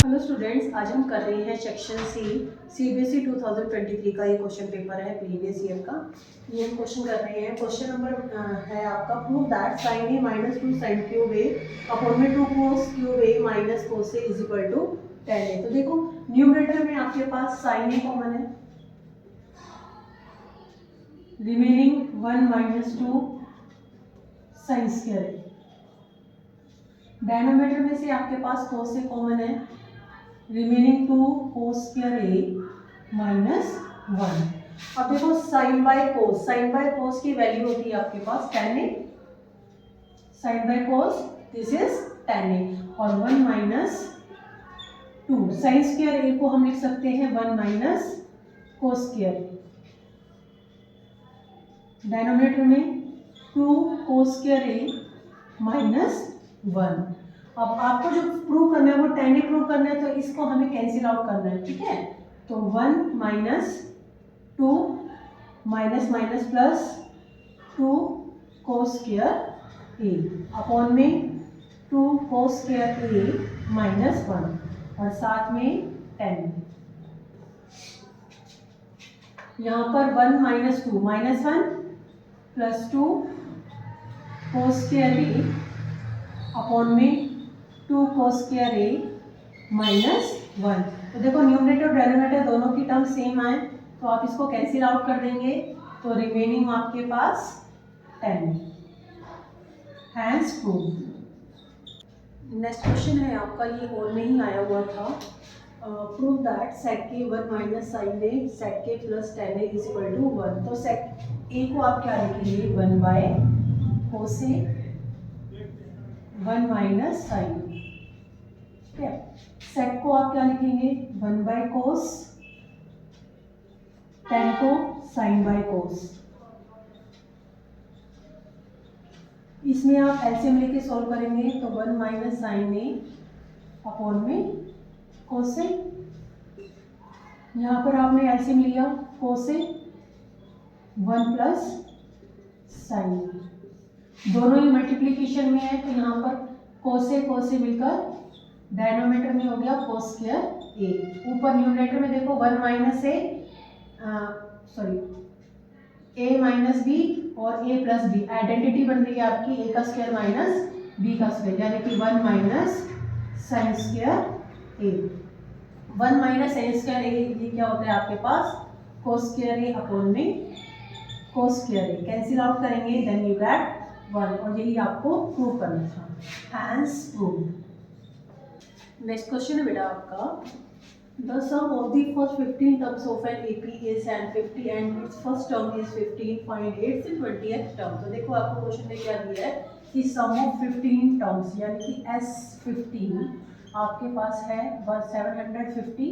Hello students, आज हम कर रहे हैं सेक्शन सी सीबीएसई 2023 का ये क्वेश्चन पेपर है प्रीवियस ईयर का। ये हम क्वेश्चन कर रहे हैं। क्वेश्चन नंबर है आपका, prove that sine A minus two sine cube A upon में two cos cube A minus cos A is equal to 10 A. तो देखो न्यूमरेटर में आपके पास साइन ए कॉमन है, remaining 1 minus two sine square A. Denominator में से आपके पास कोस ए कॉमन है, remaining 2 cos square A minus 1। अब देखो साइन बाय कोस की वैल्यू होती है आपके पास tan A. Sine by cos this is tan A और 1 माइनस 2 साइन स्क्वायर ए को हम लिख सकते हैं 1 minus cos square A. Denominator में 2 कोस स्क्वायर ए माइनस 1। अब आपको जो प्रूव करना है वो tan ए प्रूव करना है, तो इसको हमें कैंसिल आउट करना है, ठीक है। तो 1 minus 2 minus minus plus 2 cos square A upon में 2 कोस स्क्वायर ए माइनस 1 और साथ में 10। यहाँ पर 1 minus 2 minus 1 plus 2 cos square A upon में 2 कोस स्क्वायर ए माइनस 1। तो देखो न्यूमरेटर और डिनोमिनेटर दोनों की टर्म सेम आए, तो आप इसको कैंसिल आउट कर देंगे, तो रिमेनिंग आपके पास 10। Hence proved. नेक्स्ट क्वेश्चन है आपका, ये और में ही आया हुआ था। प्रूव दैट सेक के 1 माइनस साइन ए सेक के plus tan A is equal to 1। तो सेक ए को आप क्या लिखेंगे, 1 by cos A 1 minus sine, ठीक है। सेक को आप क्या लिखेंगे, 1 बाय कोस, tan को साइन बाय कोस। इसमें आप एलसीएम लेके सॉल्व करेंगे तो 1 माइनस साइन ए अपॉन में कोस ए। यहाँ पर आपने एलसीएम लिया कोस ए 1 प्लस साइन, दोनों ही मल्टीप्लीकेशन में है, तो यहाँ पर कोस ए मिलकर डायनोमीटर में हो गया कोस स्क्वायर ए। ऊपर न्यूमरेटर में देखो 1 माइनस ए ए माइनस बी और ए प्लस बी, आइडेंटिटी बन रही है आपकी ए का स्क्वायर माइनस बी का स्क्वायर, यानी कि 1 माइनस साइन स्क्वायर ए। 1 माइनस साइन स्क्वायर ए ये क्या होता है आपके पास, कोस स्क्वायर ए अपॉन में कोस स्क्वायर ए। कैंसिल आउट करेंगे देन यू गेट 1, और यही आपको प्रूव करना था। Hence proved. नेक्स्ट क्वेश्चन है बेटा आपका, the sum of the first 15 terms of an AP is an 50 and its first term is 15, find its 20th term. तो देखो आपको क्वेश्चन में क्या दिया है कि सम ऑफ 15 टर्म्स यानी कि S15 आपके पास है 750।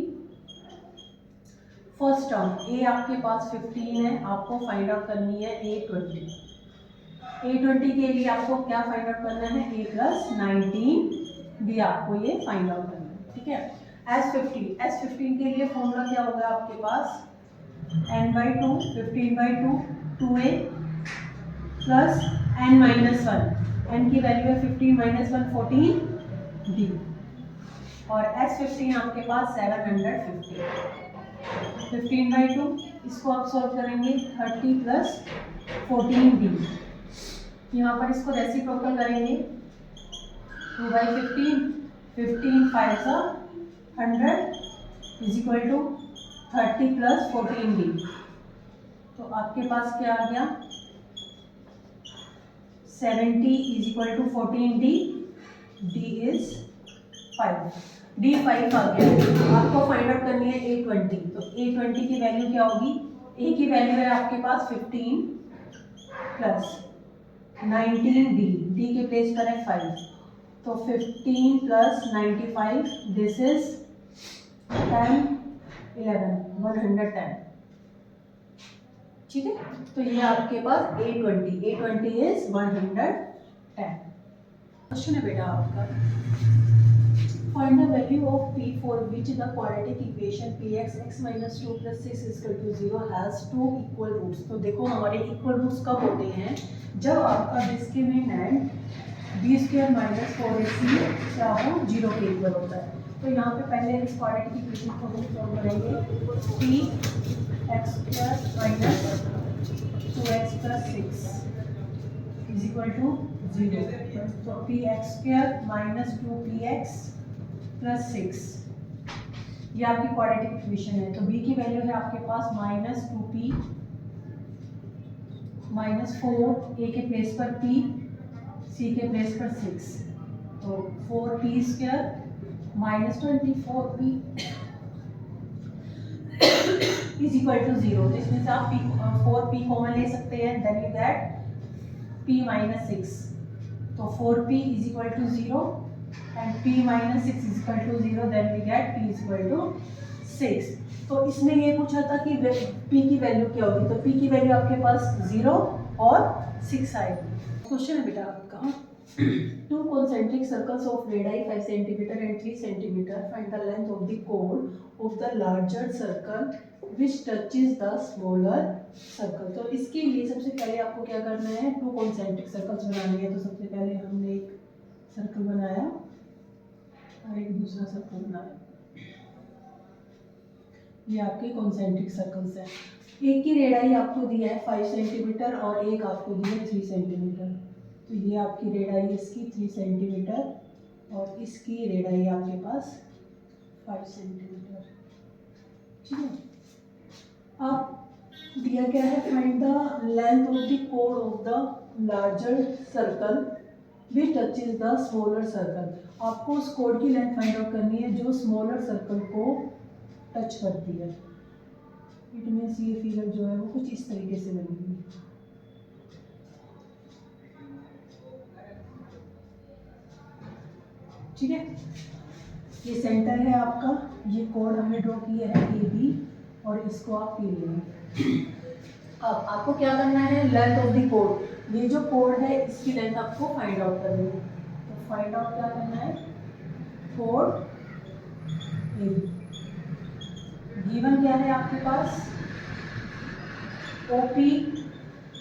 फर्स्ट टर्म ए आपके पास 15 है, आपको फाइंड आउट करनी है A20। A20 के लिए आपको क्या फाइंड आउट करना है, A प्लस 19 भी आपको ये फाइंड आउट करना है, ठीक है। S15 के लिए फॉर्मूला क्या होगा आपके पास, n/2 15/2 2a plus n minus 1, n की वैल्यू है 15 माइनस 1 14 d, और S15 आपके पास 750। 15/2 इसको आप सॉल्व करेंगे 30 प्लस 14d। यहाँ पर इसको रेसिप्रोकल करेंगे 2/15, 15 5 100 is equal to 30 plus 14d। तो आपके पास क्या आ गया, 70 is equal to 14d, d is 5, d 5 आ गया। आपको फाइंड आउट करनी है A20। तो A20 की वैल्यू क्या होगी, A की वैल्यू है आपके पास 15 प्लस 19d, d के प्लेस पर है 5, तो 15 प्लस 95 दिस इज 10 11 110, ठीक है। तो ये आपके पास A20 इज 110। क्वेश्चन है बेटा आपका, find the value of P for which the quadratic equation Px x minus 2 plus 6 is equal to 0 has two equal roots। तो देखो हमारे इक्वल रूट्स कब होते हैं, जब आपका discriminant B square minus 4ac क्या हो 0 के इक्वल होता है। तो यहाँ पे पहले इस क्वाड्रेटिक इक्वेशन को हम सॉल्व करेंगे। P X square minus 2x plus 6 is equal to 0। तो P X square minus 2px plus 6 ये आपकी क्वाड्रेटिक इक्वेशन है। तो b की वैल्यू है आपके पास माइनस 2p माइनस 4 a के प्लेस पर p c के प्लेस पर 6 तो 4p square minus 24p is equal to 0। तो इसमें से आप 4p कॉमन ले सकते हैं, then you get p minus 6। तो 4p is equal to 0 and p minus 6 is equal to 0, then we get p is equal to 6। तो इसमें ये पूछा था कि p की वैल्यू क्या होगी, तो p की वैल्यू आपके पास 0 और 6 आएगी। क्वेश्चन है बेटा आपका, two concentric circles of radii 5 cm and 3 cm, find the length of the chord of the larger circle which touches the smaller circle। तो इसके लिए सबसे पहले आपको क्या करना है, टू कॉन्सेंट्रिक सर्कल्स बनानी है। तो सबसे पहले हमने एक सर्कल बनाया और एक दूसरा सर्कल बनाया, ये आपके कॉन्सेंट्रिक सर्कल्स हैं। एक की रेडाई आपको दिया है 5 सेंटीमीटर और एक आपको दिया है 3 सेंटीमीटर। तो ये आपकी रेडाई इसकी 3 सेंटीमीटर और इसकी रेडाई आपके पास 5 सेंटीमीटर। ठीक है। अब दिया क्या है, find the length of the code of the larger circle which touches the smaller circle. आपको उस कोड की लेंथ फाइंड आउट करनी है जो स्मॉलर सर्कल को टच करती है। इट मीन्स ये फिगर जो है वो कुछ इस तरीके से बनेगी। ठीक है, ये सेंटर है आपका, ये कोड हमने ड्रॉ किया है ए बी और इसको आप पी लेंगे। अब आपको क्या करना है, लेंथ ऑफ द कोड, ये जो कोड है इसकी लेंथ आपको फाइंड आउट करनी है। तो फाइंड आउट क्या करना है, कोड ए बी गिवन क्या है आपके पास, OP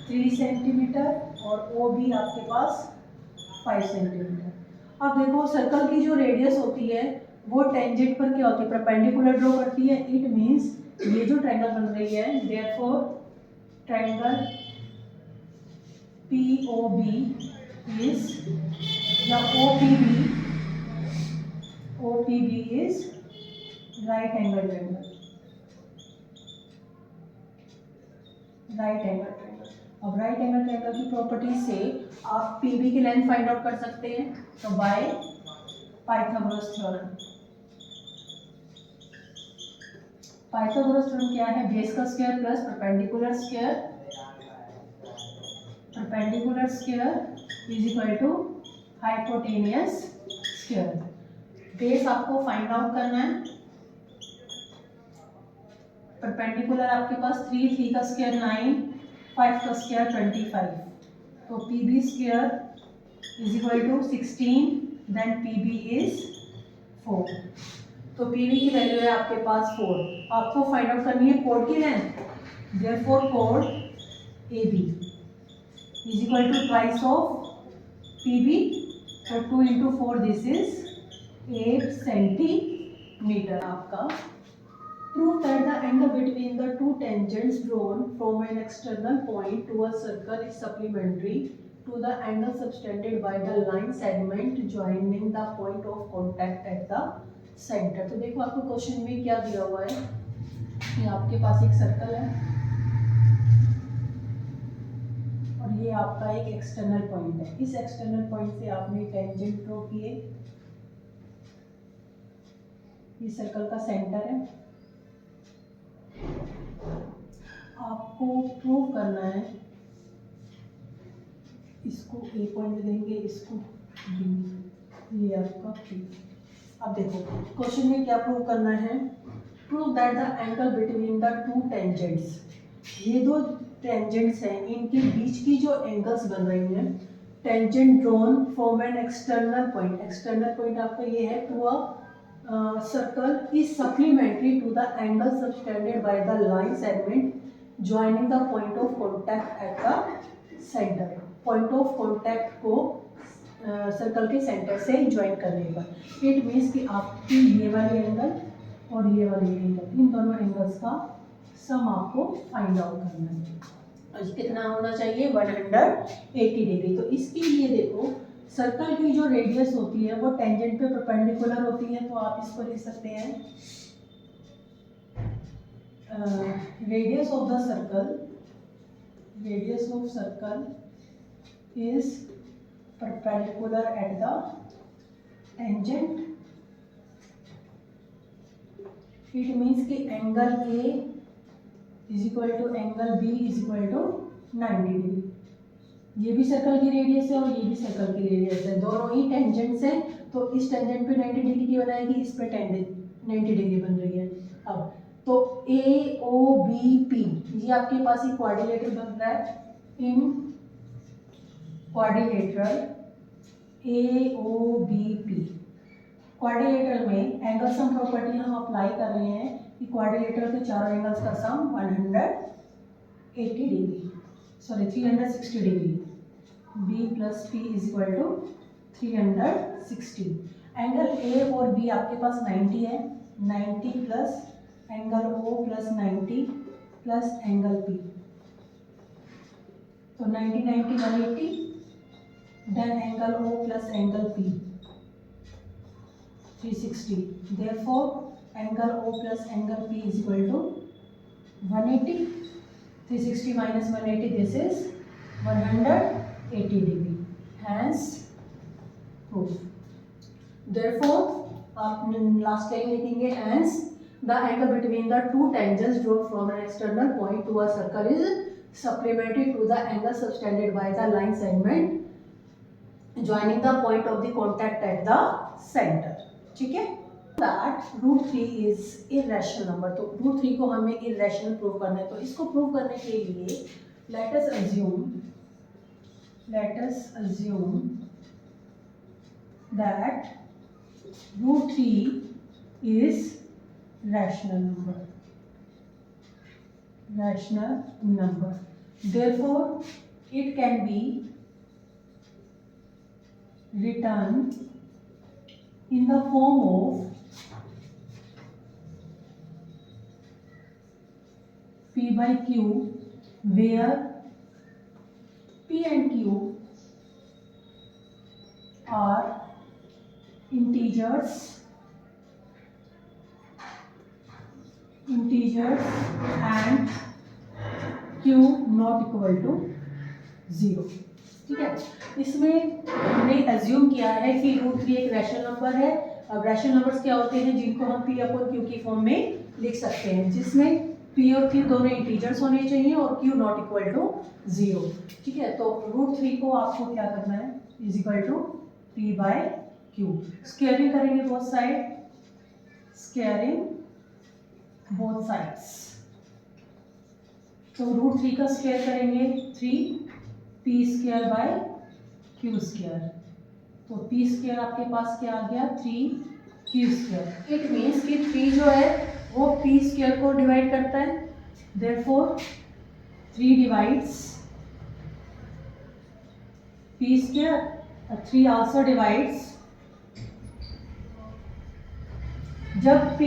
3 सेंटीमीटर और OB आपके पास 5 सेंटीमीटर। अब देखो सर्कल की जो रेडियस होती है वो टेंजेंट पर क्या होती है, परपेंडिकुलर ड्रॉ करती है। इट मींस ये जो ट्रायंगल बन रही है, देयरफॉर ट्रायंगल POB इज या OPB is right angle triangle. Right angle triangle. अब राइट एंगल ट्रायंगल की प्रॉपर्टी से आप PB की लेंथ फाइंड आउट कर सकते हैं। तो by Pythagoras theorem. Pythagoras theorem क्या है, बेस का square plus perpendicular square is equal to hypotenuse square. Base आपको फाइंड आउट करना है, परपेंडिकुलर आपके पास 3 का स्क्वायर 9, 5 का स्क्वायर 25। तो PB square is equal to 16, then PB is 4। तो PB की वैल्यू है आपके पास 4। आपको फाइंड आउट करनी है कोड की लेंथ, देयरफॉर कोड AB is equal to twice of PB। तो 2 into 4 दिस इज 8 सेंटीमीटर आपका। Prove that the angle between the two tangents drawn from an external point to a circle is supplementary to the angle subtended by the line segment joining the point of contact at the center। तो देखो आपको question में क्या दिया हुआ है, ये आपके पास एक सर्कल है और ये आपका एक एक्सटर्नल पॉइंट है। इस एक्सटर्नल पॉइंट से आपने टेंजेंट ड्रॉ किए, ये सर्कल का सेंटर है। आपको प्रूव करना है, इसको A पॉइंट देंगे, इसको B, ये आपका P। अब देखो क्वेश्चन में क्या प्रूव करना है, prove that the angle between the two tangents, ये दो टेंजेंट्स हैं इनके बीच की जो एंगल्स बन रही हैं, tangent drawn from an external point, external point आपका ये है to a circle is supplementary to the angle subtended by the line segment joining the point of contact at the center। point of contact को circle के centre से join करने पर। It means कि आपकी ये वाली एंगल और ये वाली एंगल, इन दोनों एंगल्स का सम आपको फाइंड आउट करना है। और कितना होना चाहिए? 180 डिग्री। तो इसके लिए देखो, सर्कल की जो रेडियस होती है वो टेंजेंट पे परपेंडिकुलर होती है, तो आप इसको लिख सकते हैं radius of the circle, radius of circle is perpendicular at the tangent. It means कि angle A is equal to angle B is equal to 90 degree. ये भी सर्कल की रेडियस है और ये भी सर्कल की रेडियस है, दोनों ही टेंजेंट्स हैं, तो इस टेंजेंट पे 90 डिग्री की बनाएगी, इस पे 90 डिग्री बन रही है। अब तो AOBP ये आपके पास ही क्वाड्रिलेटरल बन रहा है। इन क्वाड्रिलेटरल AOBP, क्वाड्रिलेटरल में एंगल सम प्रॉपर्टी हम अप्लाई कर रहे हैं कि क्वाड्रिलेटरल के चारों एंगल्स का sum 180 degree, sorry 360 degree, B plus P is equal to 360। Angle A और B आपके पास 90 है, 90 plus angle O plus 90 plus angle P, तो 90 90 180, then angle O plus angle P 360, therefore angle O plus angle P is equal to 180, 360 minus 180, this is 180 degree, hence proof. Therefore आप last line लिखेंगे, hence the angle between the two tangents drawn from an external point to a circle is supplementary to the angle subtended by the line segment joining the point of the contact at the center. ठीक है, that √3 is irrational number, तो √3 को हमें irrational prove करना है। तो इसको prove करने के लिए let us assume that √3 is rational number, therefore it can be written in the form of P by Q, where P and Q are integers and Q not equal to 0। ठीक है, इसमें हमने assume किया है कि √3 एक rational number है। अब रैशनल नंबर्स क्या होते हैं? जिनको हम P अपॉन Q की फॉर्म में लिख सकते हैं, जिसमें P और Q दोनों इंटीजर्स होने चाहिए और Q नॉट इक्वल टू 0। ठीक है, तो √3 को आपको क्या करना है? Is equal to P by Q। Squaring करेंगे both side, squaring both sides, तो √3 का स्क्वायर करेंगे 3P square by Q square, तो P स्क्वायर आपके पास क्या आ गया? 3Q square. इट मीन्स कि 3 जो है वो P स्क्वायर को डिवाइड करता है, देयरफॉर 3 डिवाइड्स P स्क्वायर और 3 आल्सो डिवाइड्स, जब P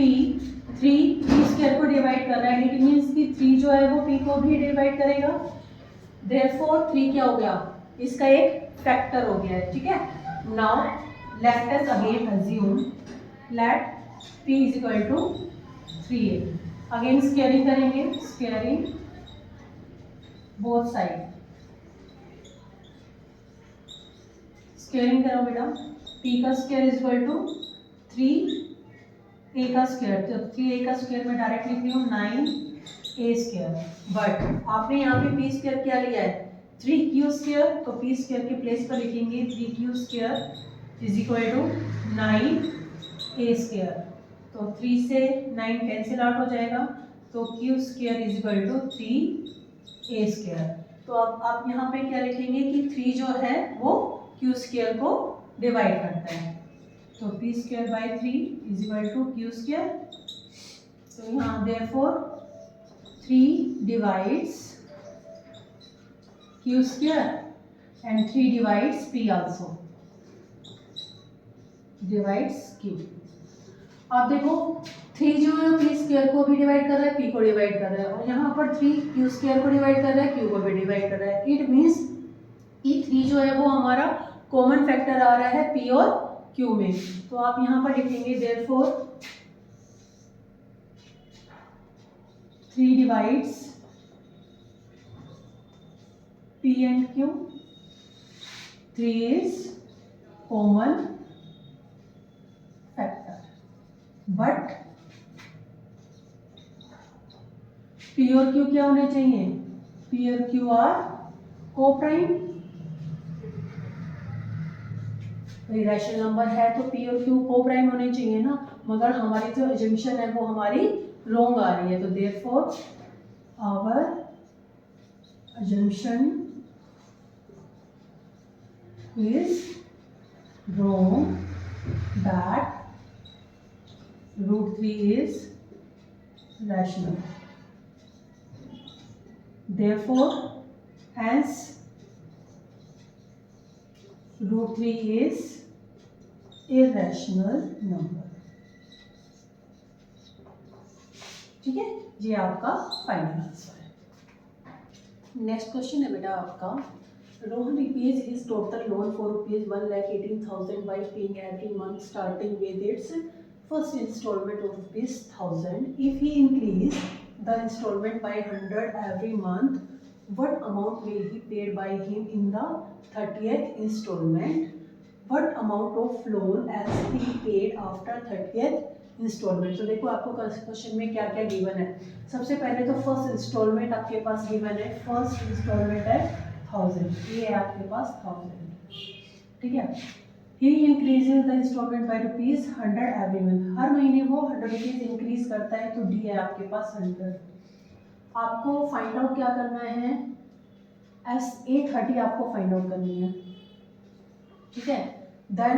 स्क्वायर को डिवाइड कर रहा है, इट मीन्स कि 3 जो है वो P को भी डिवाइड करेगा, देयरफॉर 3 क्या हो गया? इसका एक फैक्टर हो गया है। ठीक है, now let us again assume let P is equal to 3a। Again squaring करेंगे, स्क्वायरिंग बोथ साइड, स्क्वायरिंग करो बेटा। P का square is equal to 3a का स्क्वायर, तो 3a का स्क्वायर में डायरेक्ट लिख रही हूँ 9a स्क्वायर, बट आपने यहाँ पे P स्क्वायर क्या लिया है? 3Q स्क्वायर, तो P स्क्वायर के प्लेस पर लिखेंगे 3Q square is equal to 9a square, तो 3 से 9 कैंसिल आउट हो जाएगा, तो Q square is equal to 3a square. तो अब आप यहाँ पे क्या लिखेंगे कि 3 जो है वो Q स्क्वायर को डिवाइड करता है, तो P square by 3 is equal to Q square, तो यहाँ therefore 3 divides Q square and 3 divides P also, divides Q. आप देखो 3 जो है पी स्क्वायर को भी डिवाइड कर रहा है, पी को डिवाइड कर रहा है, और यहाँ पर 3 क्यू स्क्वायर को डिवाइड कर रहा है, क्यू को भी डिवाइड कर रहा है। इट मीन्स कि 3 जो है वो हमारा कॉमन फैक्टर आ रहा है पी और क्यू में। तो आप यहाँ पर लिखेंगे therefore 3 divides P and Q, 3 is common factor, but P और Q क्या होने चाहिए? P और Q are co-prime। Rational number है तो P और Q co-prime होने चाहिए ना, मगर हमारी जो assumption है वो हमारी wrong आ रही है। तो therefore our assumption is wrong that √3 is rational. Therefore, hence √3 is irrational number। ठीक है, ये आपका फाइनल आंसर है। नेक्स्ट क्वेश्चन है बेटा आपका, Rohan repays his total loan for rupees 1,18,000 by paying every month starting with its first installment of rupees 1,000. If he increase the installment by 100 every month, what amount will he paid by him in the 30th installment? What amount of loan as he paid after 30th installment? तो देखो आपको question में क्या क्या given है। सबसे पहले तो फर्स्ट इंस्टॉलमेंट आपके पास गिवन है, फर्स्ट इंस्टॉलमेंट है 1000, ये है आपके पास 1000। ठीक है, he increases the instalment by rupees 100 every month, हर महीने वो 100 रुपीज इंक्रीज करता है, तो डी है आपके पास 100। आपको फाइंड आउट क्या करना है, SA30 आपको फाइंड आउट करनी है। ठीक है, देन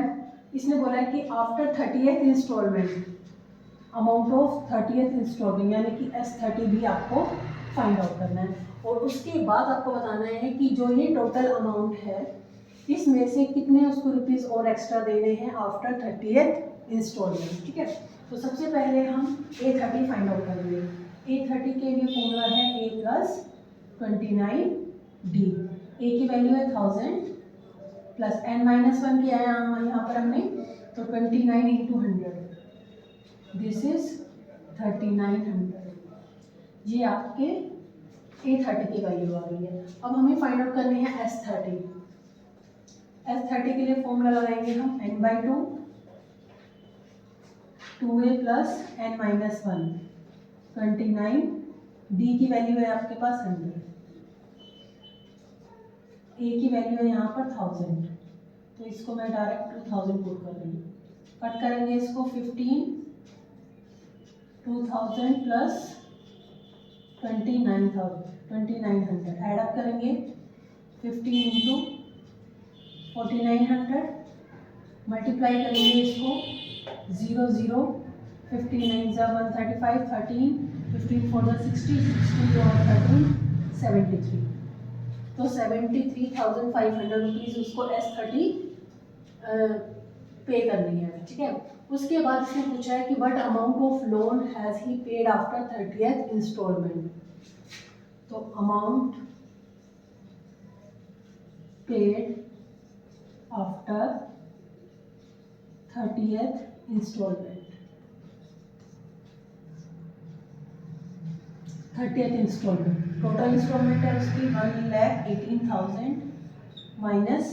इसने बोला है कि after 30th instalment amount of 30th instalment यानी कि S30 भी आपको फाइंड आउट करना है, और उसके बाद आपको बताना है कि जो ये टोटल अमाउंट है इसमें से कितने उसको रुपीस और एक्स्ट्रा देने हैं आफ्टर 30th इंस्टॉलमेंट। ठीक है, तो सबसे पहले हम A30 फाइंड आउट करेंगे। A30 के लिए फॉर्मूला है A + 29D। A की वैल्यू है 1000 प्लस n-1 किया है यहाँ पर हमने, तो 29 × 100 दिस इज 3900। ये आपके A30 की वैल्यू आ रही है। अब हमें फाइंड आउट करनी है S30। S30 के लिए फॉर्मूला लगाएंगे हम n/2 2a + n-1 29, D की वैल्यू है आपके पास 100, A की वैल्यू है यहाँ पर 1000, तो इसको मैं डायरेक्ट 2000 पुट कर रही हूँ। कट करेंगे इसको 15 2000 प्लस 2900 ऐड अप करेंगे 15 × 4900 मल्टीप्लाई करेंगे इसको 0 0 15 9 135 13 15 4 60 60 और 13 73, तो 73,500 रुपीज़ उसको S30 पे करनी है। ठीक है, उसके बाद इसने पूछा है कि what amount of loan has he paid after 30th instalment, तो amount paid after 30th instalment, 30th instalment total instalment है उसकी 1,18,000 माइनस